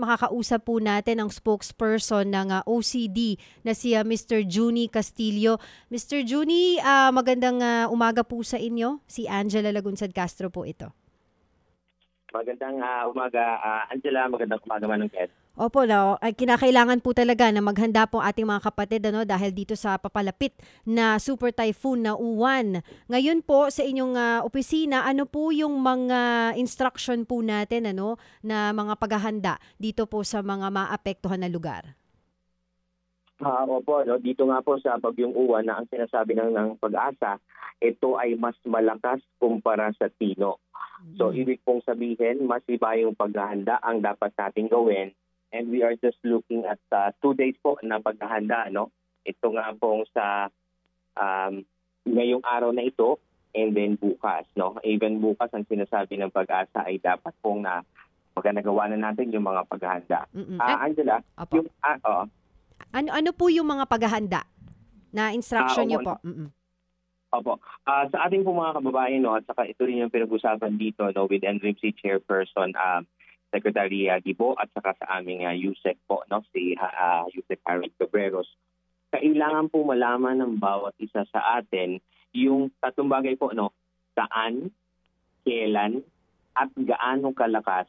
makakausap po natin ang spokesperson ng OCD na si Mr. Juni Castillo. Mr. Juni, magandang umaga po sa inyo. Si Angela Lagunsad Castro po ito. Magandang umaga, Angela. Magandang umaga, Manong Ed. Opo, ay kinakailangan po talaga na maghanda po ating mga kapatid dahil dito sa papalapit na super typhoon na Uwan. Ngayon po sa inyong opisina, ano po yung mga instruction po natin na mga paghahanda dito po sa mga maapektuhan na lugar? Opo, dito nga po sa Bagyong Uwan na ang sinasabi ng Pag-asa, ito ay mas malakas kumpara sa Tino. So ibig pong sabihin, mas iba yung paghahanda ang dapat nating gawin. And we are just looking at 2 days po na paghahanda. Ito nga pong sa ngayong araw na ito and then bukas. Even bukas ang sinasabi ng Pag-asa ay dapat pong na magagawa na natin yung mga paghahanda. Angela, yung ano po yung mga paghahanda na instruction niyo po? Opo. Sa ating po mga kababayan, at saka ito rin yung pinag-usapan dito with NRIMC Chairperson Secretary Gibo at saka sa aming USEC po, si USEC Harold Cabreros. Kailangan po malaman ng bawat isa sa atin yung tatlong bagay po, saan, kailan, at gaano kalakas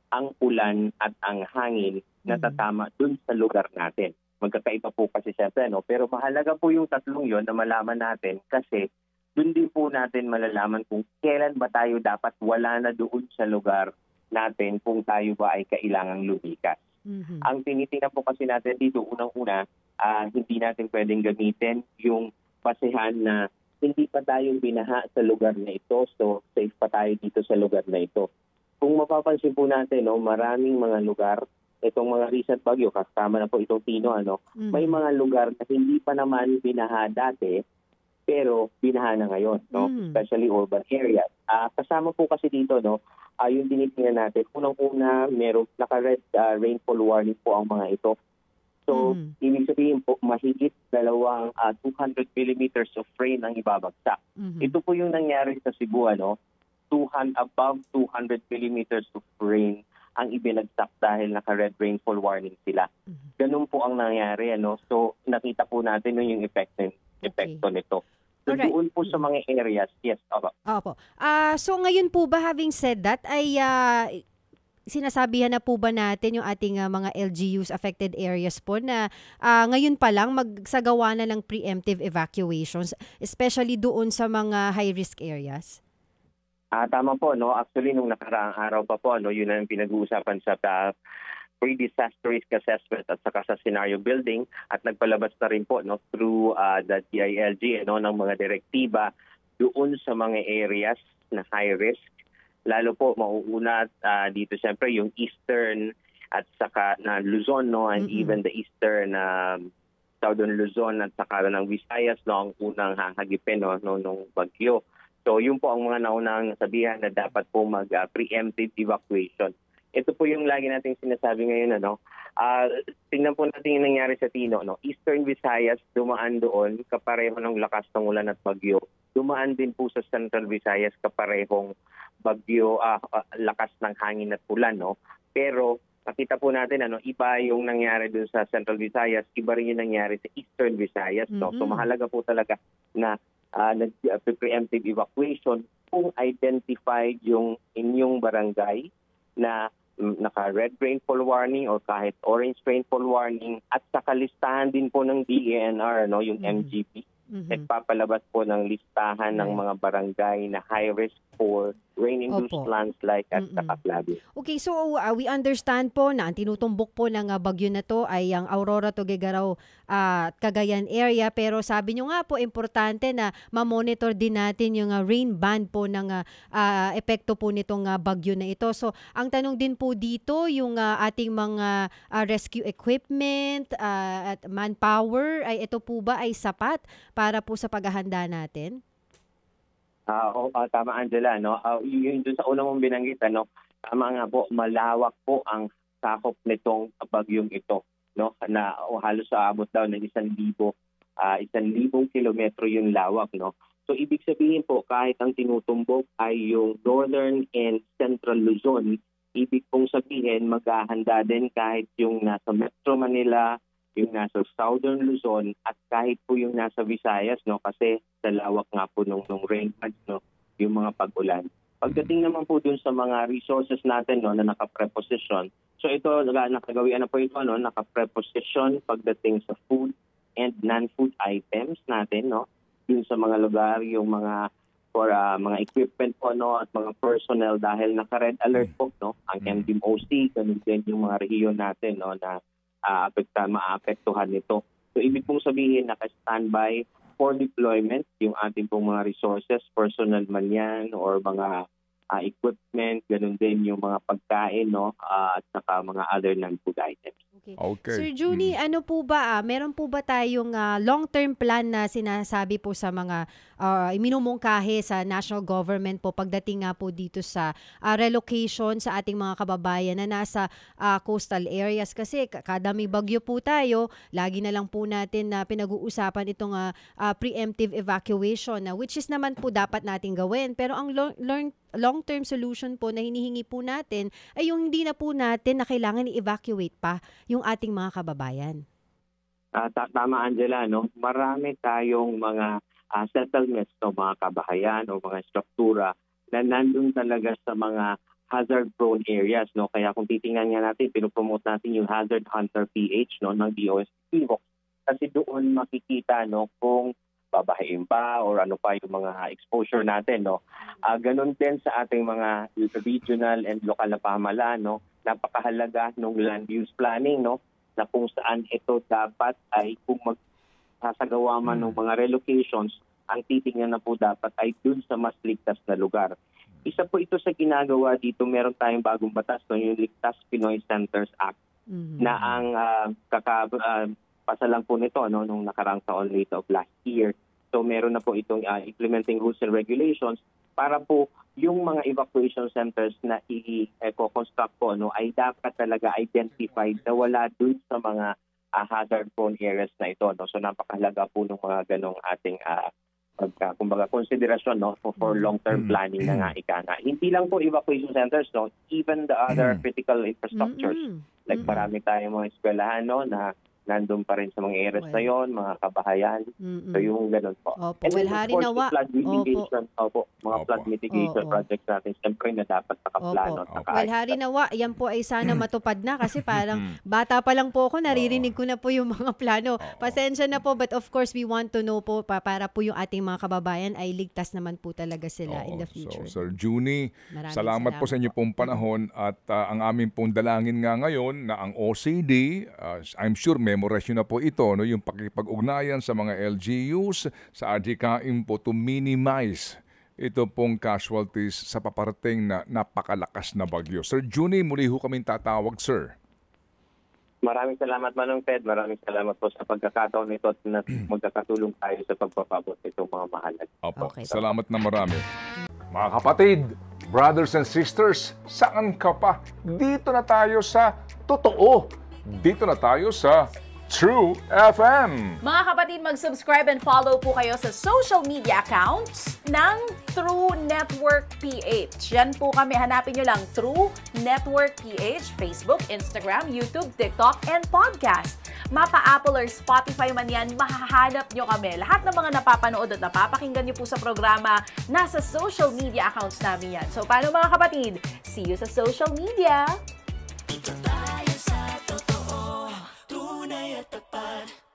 ang ulan at ang hangin na tatama dun sa lugar natin. Magkakaiba po kasi siyempre, pero mahalaga po yung tatlong yon na malaman natin kasi dun din po natin malalaman kung kailan ba tayo dapat wala na doon sa lugar natin kung tayo ba ay kailangang lumikas. Ang tinitingnan po kasi natin dito, unang-una, hindi natin pwedeng gamitin yung basehan na hindi pa tayo binaha sa lugar na ito, so safe pa tayo dito sa lugar na ito. Kung mapapansin po natin, maraming mga lugar, itong mga recent bagyo, kasama na po itong Tino, may mga lugar na hindi pa naman binaha dati, pero binaha na ngayon, especially urban areas. Kasama po kasi dito, yung tinitingnan natin, unang-una, naka-red rainfall warning po ang mga ito. So, ibig sabihin po, mahigit 200 millimeters of rain ang ibabagsak. Ito po yung nangyari sa Cebu, above 200 millimeters of rain ang ibinagsak dahil naka-red rainfall warning sila. Ganun po ang nangyari. So, nakita po natin yung epekto nito. So, doon po sa mga areas, yes, Opo. So, ngayon po ba, having said that, ay sinasabihan na po ba natin yung ating mga LGUs affected areas po na ngayon pa lang magsagawa na ng preemptive evacuations, especially doon sa mga high-risk areas? Tama po. Actually, nung nakaraang araw pa po, yun ang pinag-uusapan sa pre-disaster risk assessment at saka sa scenario building at nagpalabas na rin po through the DILG ng mga direktiba doon sa mga areas na high risk. Lalo po mauuna dito siyempre yung eastern at saka na Luzon and even the eastern southern Luzon at saka ng Visayas ang unang hahagipin nung bagyo. So yun po ang mga naunang sabihan na dapat po mag-preemptive evacuation. Ito po yung lagi nating sinasabi ngayon. Tingnan po natin yung nangyari sa Tino. Eastern Visayas dumaan doon kapareho ng lakas ng ulan at bagyo. Dumaan din po sa Central Visayas kaparehong bagyo, lakas ng hangin at ulan. Pero nakita po natin iba yung nangyari doon sa Central Visayas, iba rin yung nangyari sa Eastern Visayas. So mahalaga po talaga na nag-preemptive evacuation kung identified yung inyong barangay na naka-red rainfall warning or kahit orange rainfall warning at saka listahan din po ng DENR, yung MGP. Nagpapalabas po ng listahan ng mga barangay na high risk for rain-induced landslide at saka flooding. Okay, so we understand po na ang tinutumbok po ng bagyo na to ay ang Aurora, Tuguegarao at Cagayan area, pero sabi nyo nga po importante na ma-monitor din natin yung rain band po ng epekto po nitong bagyo na ito. So ang tanong din po dito yung ating mga rescue equipment at manpower, ay ito po ba ay sapat para po sa paghahanda natin? Tama, Angela. Yung doon sa unang mong binanggit, tama nga po, malawak po ang sakop nitong bagyong ito. Na halos aabot daw ng 1,000 kilometro yung lawak. So ibig sabihin po, kahit ang tinutumbok ay yung northern and central Luzon, Ibig pong sabihin, maghahanda din kahit yung nasa Metro Manila, yung nasa Southern Luzon, at kahit po yung nasa Visayas, no, kasi sa lawak nga po nung rain patch, no, yung mga pag-ulan. Pagdating naman po dun sa mga resources natin, no, na naka-preposition, so ito, nakagawian na po ito, no, naka-preposition pagdating sa food and non-food items natin, no, dun sa mga lugar, yung mga for mga equipment po, no, at mga personnel, dahil naka-red alert po, no, ang MDMOC, ganun din yung mga rehiyon natin, no, na maapektuhan nito. So ibig pong sabihin, naka-standby for deployment yung ating pong mga resources, personnel man yan or mga equipment, ganun din yung mga pagkain, no, at saka mga other non-food items. Okay. Sir Juni, ano po ba, meron po ba tayong long-term plan na sinasabi po sa mga minumungkahi sa national government po pagdating nga po dito sa relocation sa ating mga kababayan na nasa coastal areas? Kasi kada may bagyo po tayo, lagi na lang po natin na pinag-uusapan itong preemptive evacuation, which is naman po dapat natin gawin. Pero ang long-term solution po na hinihingi po natin ay yung hindi na po natin na kailangan i-evacuate pa yung ating mga kababayan. Tama, Angela, no? Marami tayong mga settlements, no, mga kabahayan o mga struktura na nandun talaga sa mga hazard-prone areas, no? Kaya kung titingnan nga natin, pinopromote natin yung Hazard Hunter PH, no, ng DOST. Kasi doon makikita, no, kung babahain pa or ano pa yung mga exposure natin, no. Ganun din sa ating mga regional and local na pamahalaan, no. Napakahalaga ng land use planning, no, na kung saan ito dapat ay kung magsasagawa man ng mga relocations, ang titingnan na po dapat ay dun sa mas ligtas na lugar. Isa po ito sa ginagawa dito, meron tayong bagong batas, no, yung Ligtas Pinoy Centers Act, na ang pasa lang po nito, no, nung nakarang taon late of last year. So meron na po itong implementing rules and regulations para po yung mga evacuation centers na i-construct po, no, ay dapat talaga identified na wala dun sa mga hazard-prone areas na ito. No? So napakahalaga po ng mga ganong ating kumbaga konsiderasyon, no, for long-term planning na nga ika nga. Hindi lang po evacuation centers, no, even the other critical infrastructures. Like marami tayong mga eskwelahan, no, na nandun pa rin sa mga areas na yon, mga kabahayan. So yung ganun po. Opo. And then, Well, of course, the flood mitigation, mga flood mitigation projects natin, siyempre na dapat nakaplano. Well, harinawa, yan po ay sana matupad na kasi parang bata pa lang po ako, naririnig ko na po yung mga plano. Pasensya na po, but of course, we want to know po para po yung ating mga kababayan ay ligtas naman po talaga sila in the future. So, Sir Juni, salamat po sa inyo pong panahon at ang aming pong dalangin nga ngayon na ang OCD, I'm sure memorasyon na po ito, no, yung pakipag-ugnayan sa mga LGUs sa adhikain po to minimize ito pong casualties sa paparating na napakalakas na bagyo. Sir Juni, muli ho kaming tatawag, sir. Maraming salamat, Manong Ted. Maraming salamat po sa pagkakataon nito at magkakatulong tayo sa pagpapabot itong mga mahalaga. Opo, salamat na marami. Mga kapatid, brothers and sisters, saan ka pa? Dito na tayo sa totoo. Dito na tayo sa True FM. Mga kapatid, mag-subscribe and follow po kayo sa social media accounts ng True Network PH. Yan po kami. Hanapin nyo lang True Network PH, Facebook, Instagram, YouTube, TikTok, and podcast. Mapa-Apple or Spotify man yan, mahahanap nyo kami. Lahat ng mga napapanood at napapakinggan nyo po sa programa, nasa social media accounts namin yan. So, paano mga kapatid? See you sa social media! Ito tayo sa totoo, tunay at tapat.